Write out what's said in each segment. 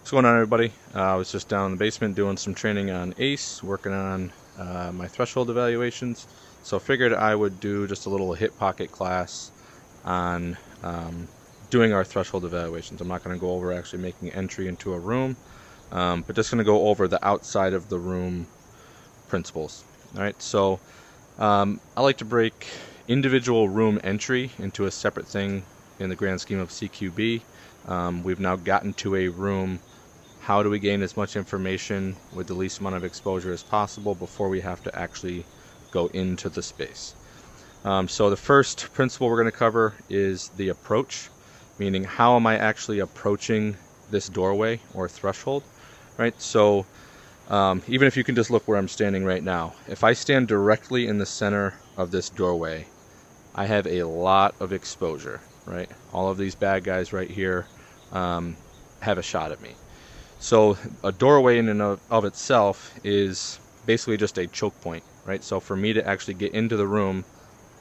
What's going on, everybody? I was just down in the basement doing some training on ACE, working on my threshold evaluations. So I figured I would do just a little hip pocket class on doing our threshold evaluations. I'm not going to go over actually making entry into a room, but just going to go over the outside of the room principles. All right, so I like to break individual room entry into a separate thing in the grand scheme of CQB. We've now gotten to a room. How do we gain as much information with the least amount of exposure as possible before we have to actually go into the space? So the first principle we're going to cover is the approach, meaning how am I actually approaching this doorway or threshold, right? So even if you can just look where I'm standing right now, if I stand directly in the center of this doorway, I have a lot of exposure, right? All of these bad guys right here have a shot at me. So a doorway in and of itself is basically just a choke point, right? So for me to actually get into the room,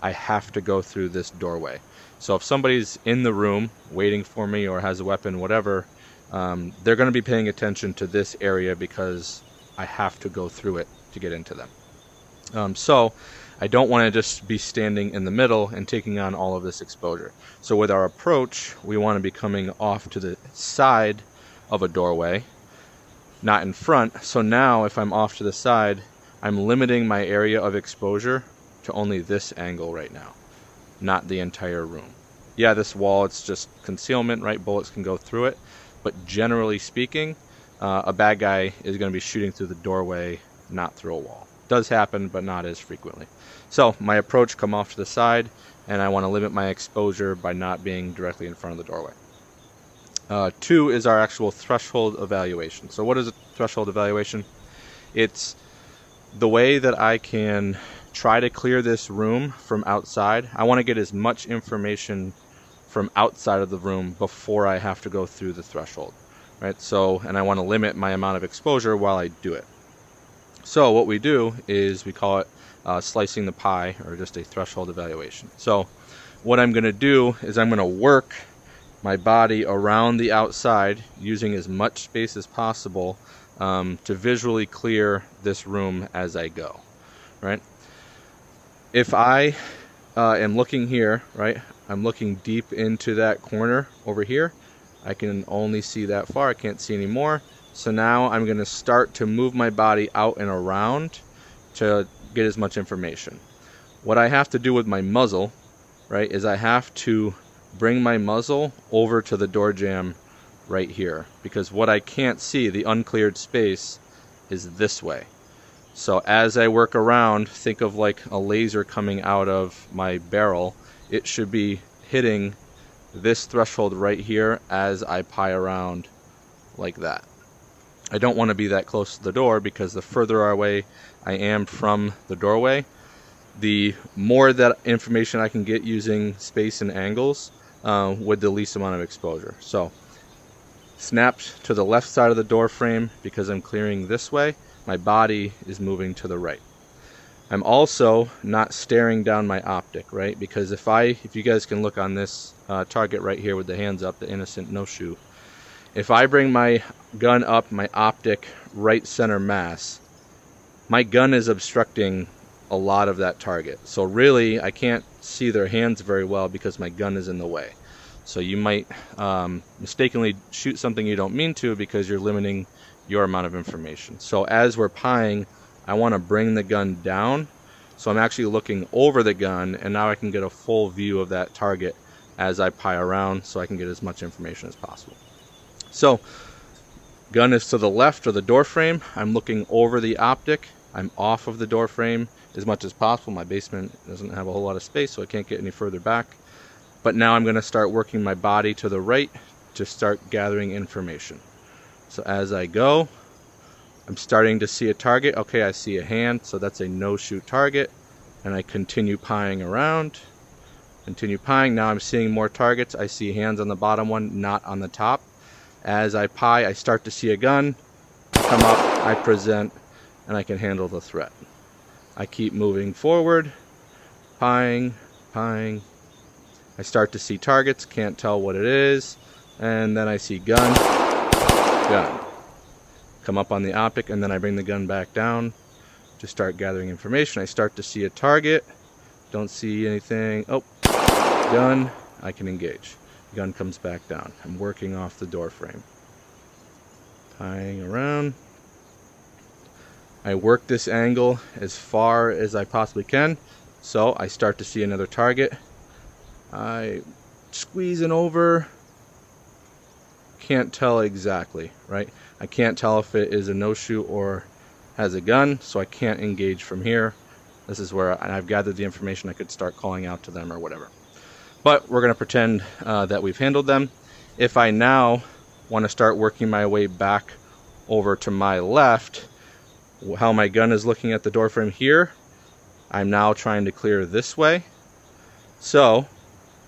I have to go through this doorway. So if somebody's in the room waiting for me or has a weapon, whatever, they're going to be paying attention to this area because I have to go through it to get into them. So I don't want to just be standing in the middle and taking on all of this exposure. So with our approach, we want to be coming off to the side of a doorway, not in front. So now if I'm off to the side, I'm limiting my area of exposure to only this angle right now, not the entire room. Yeah, this wall, it's just concealment, right? Bullets can go through it, but generally speaking, a bad guy is going to be shooting through the doorway, not through a wall. Does happen, but not as frequently. So my approach, come off to the side, and I want to limit my exposure by not being directly in front of the doorway. 2 is our actual threshold evaluation. So what is a threshold evaluation? It's the way that I can try to clear this room from outside. I want to get as much information from outside of the room before I have to go through the threshold, right? So, and I want to limit my amount of exposure while I do it. So what we do is we call it slicing the pie, or just a threshold evaluation. So what I'm going to do is I'm going to work my body around the outside using as much space as possible to visually clear this room as I go, right? If I am looking here, right, I'm looking deep into that corner over here. I can only see that far. I can't see any more. So now I'm going to start to move my body out and around to get as much information. What I have to do with my muzzle, right, is I have to bring my muzzle over to the door jamb right here, because what I can't see, the uncleared space, is this way. So as I work around, think of like a laser coming out of my barrel. It should be hitting this threshold right here as I pie around like that. I don't want to be that close to the door, because the further away I am from the doorway, the more that information I can get using space and angles with the least amount of exposure. So snapped to the left side of the door frame because I'm clearing this way. My body is moving to the right. I'm also not staring down my optic, right? Because if you guys can look on this target right here with the hands up, the innocent no shoot. If I bring my gun up, my optic right center mass, my gun is obstructing a lot of that target. So really, I can't see their hands very well because my gun is in the way. So you might mistakenly shoot something you don't mean to because you're limiting your amount of information. So as we're pieing, I want to bring the gun down. So I'm actually looking over the gun, and now I can get a full view of that target as I pie around, so I can get as much information as possible. So gun is to the left of the door frame. I'm looking over the optic. I'm off of the door frame as much as possible. My basement doesn't have a whole lot of space, so I can't get any further back. But now I'm going to start working my body to the right to start gathering information. So as I go, I'm starting to see a target. Okay, I see a hand, so that's a no-shoot target. And I continue pieing around. Continue pieing. Now I'm seeing more targets. I see hands on the bottom one, not on the top. As I pie, I start to see a gun. I come up, I present, and I can handle the threat. I keep moving forward, pieing. I start to see targets, can't tell what it is, and then I see gun, gun. Come up on the optic, and then I bring the gun back down to start gathering information. I start to see a target. Don't see anything. Oh, gun. I can engage. Gun comes back down. I'm working off the door frame. Tying around. I work this angle as far as I possibly can. So I start to see another target. I squeezing over. Can't tell exactly, right? I can't tell if it is a no-shoot or has a gun, so I can't engage from here. This is where I've gathered the information. I could start calling out to them or whatever. But we're going to pretend that we've handled them. If I now want to start working my way back over to my left, how my gun is looking at the door frame here, I'm now trying to clear this way. So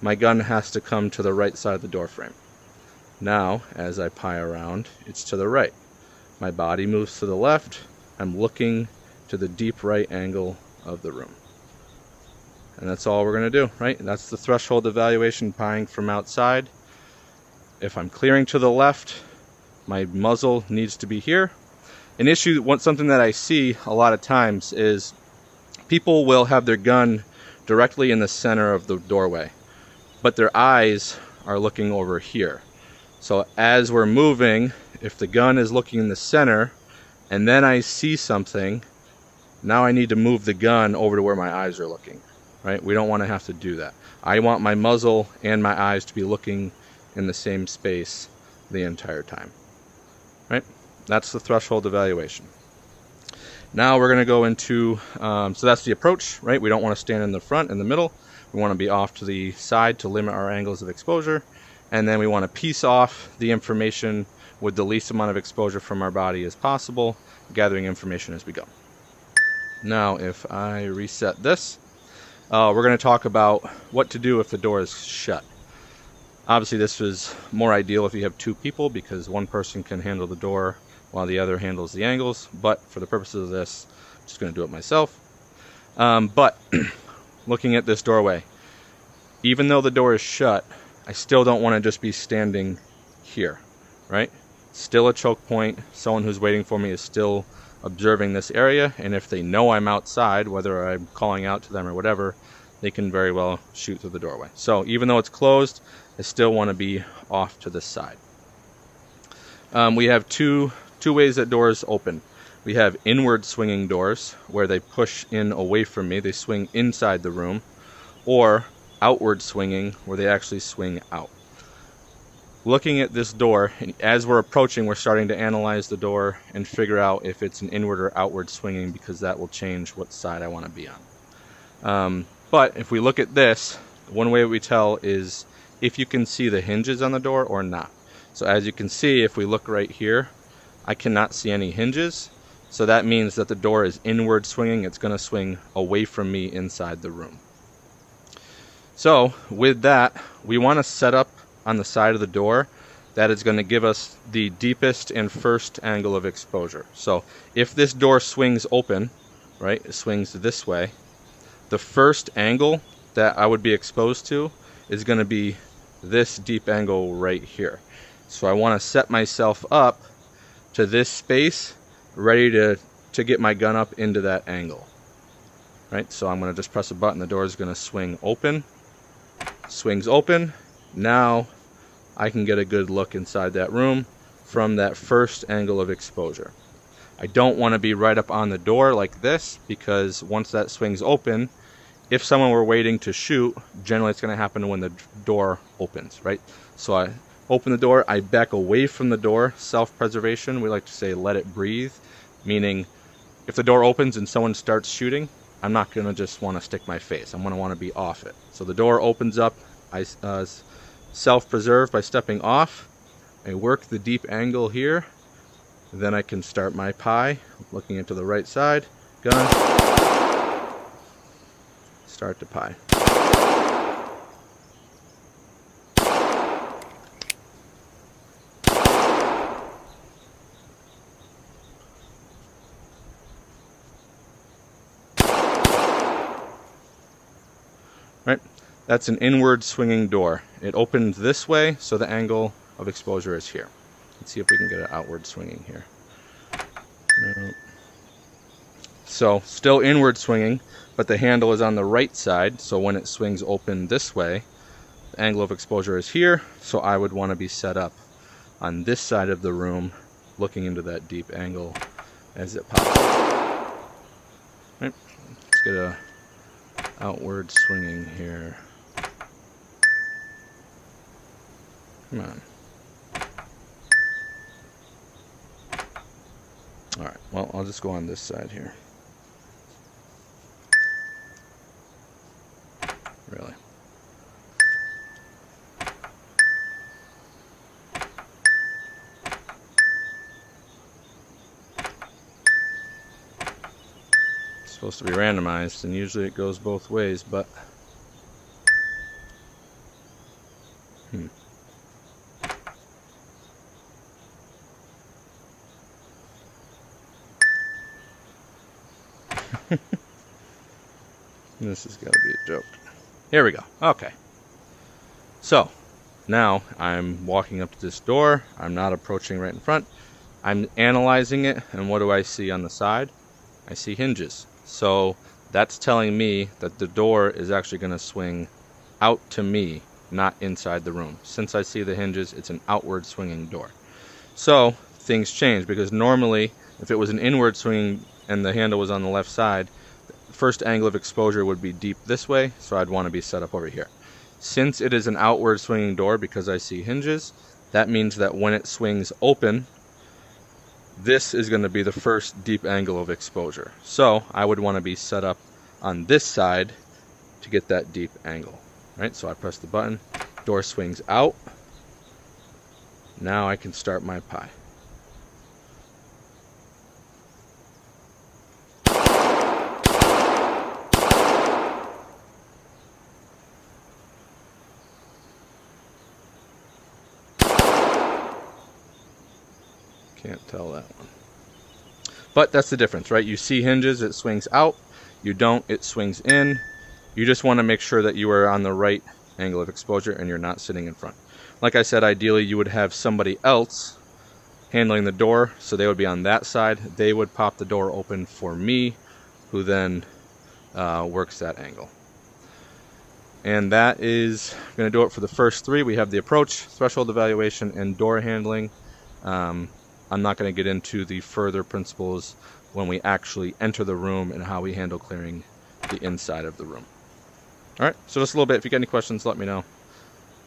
my gun has to come to the right side of the door frame. Now, as I pie around, it's to the right. My body moves to the left. I'm looking to the deep right angle of the room. And that's all we're going to do, right? And that's the threshold evaluation, pieing from outside. If I'm clearing to the left, my muzzle needs to be here. An issue, something that I see a lot of times is people will have their gun directly in the center of the doorway, but their eyes are looking over here. So as we're moving, if the gun is looking in the center and then I see something, now I need to move the gun over to where my eyes are looking, right? We don't want to have to do that. I want my muzzle and my eyes to be looking in the same space the entire time, right? That's the threshold evaluation. Now we're going to go into, so that's the approach, right? We don't want to stand in the front, in the middle. We want to be off to the side to limit our angles of exposure. And then we want to piece off the information with the least amount of exposure from our body as possible, gathering information as we go. Now, if I reset this, we're going to talk about what to do if the door is shut. Obviously, this is more ideal if you have two people because one person can handle the door while the other handles the angles. But for the purposes of this, I'm just going to do it myself. But looking at this doorway, even though the door is shut, I still don't want to just be standing here, right? Still a choke point. Someone who's waiting for me is still observing this area, and if they know I'm outside, whether I'm calling out to them or whatever, they can very well shoot through the doorway. So even though it's closed, I still want to be off to the side. We have two ways that doors open. We have inward swinging doors where they push in away from me, they swing inside the room, or outward swinging where they actually swing out. Looking at this door, and as we're approaching, we're starting to analyze the door and figure out if it's an inward or outward swinging because that will change what side I want to be on. But if we look at this, one way we tell is if you can see the hinges on the door or not. So as you can see, if we look right here, I cannot see any hinges. So that means that the door is inward swinging. It's going to swing away from me inside the room. So with that, we want to set up on the side of the door that is going to give us the deepest and first angle of exposure. So if this door swings open, right, it swings this way, the first angle that I would be exposed to is going to be this deep angle right here. So I want to set myself up to this space, ready to get my gun up into that angle. Right, so I'm going to just press a button, the door is going to swing open, swings open. Now I can get a good look inside that room from that first angle of exposure. I don't want to be right up on the door like this because once that swings open, if someone were waiting to shoot, generally it's going to happen when the door opens, right? So I open the door, I back away from the door, self-preservation. We like to say let it breathe, meaning if the door opens and someone starts shooting, I'm not going to just want to stick my face. I'm going to want to be off it. So the door opens up, I self-preserve by stepping off. I work the deep angle here. Then I can start my pie, looking into the right side, gun, start to pie. Right? That's an inward swinging door. It opens this way, so the angle of exposure is here. Let's see if we can get it outward swinging here. No. So still inward swinging, but the handle is on the right side, so when it swings open this way, the angle of exposure is here, so I would want to be set up on this side of the room, looking into that deep angle as it pops up. Right. Let's get a outward swinging here. Come on. Alright, well, I'll just go on this side here. Really. It's supposed to be randomized, and usually it goes both ways, but this has got to be a joke. Here we go. Okay. So, now I'm walking up to this door. I'm not approaching right in front. I'm analyzing it, and what do I see on the side? I see hinges. So, that's telling me that the door is actually going to swing out to me, not inside the room. Since I see the hinges, it's an outward swinging door. So, things change, because normally, if it was an inward swinging and the handle was on the left side, the first angle of exposure would be deep this way, so I'd want to be set up over here. Since it is an outward swinging door, because I see hinges, that means that when it swings open, this is going to be the first deep angle of exposure. So I would want to be set up on this side to get that deep angle. Right? So I press the button, door swings out. Now I can start my pie. Can't tell that one. But that's the difference, right? You see hinges, it swings out. You don't, it swings in. You just want to make sure that you are on the right angle of exposure and you're not sitting in front. Like I said, ideally you would have somebody else handling the door, so they would be on that side. They would pop the door open for me, who then works that angle. And that is going to do it for the first three. We have the approach, threshold evaluation, and door handling. I'm not going to get into the further principles when we actually enter the room and how we handle clearing the inside of the room. All right, so just a little bit. If you got any questions, let me know.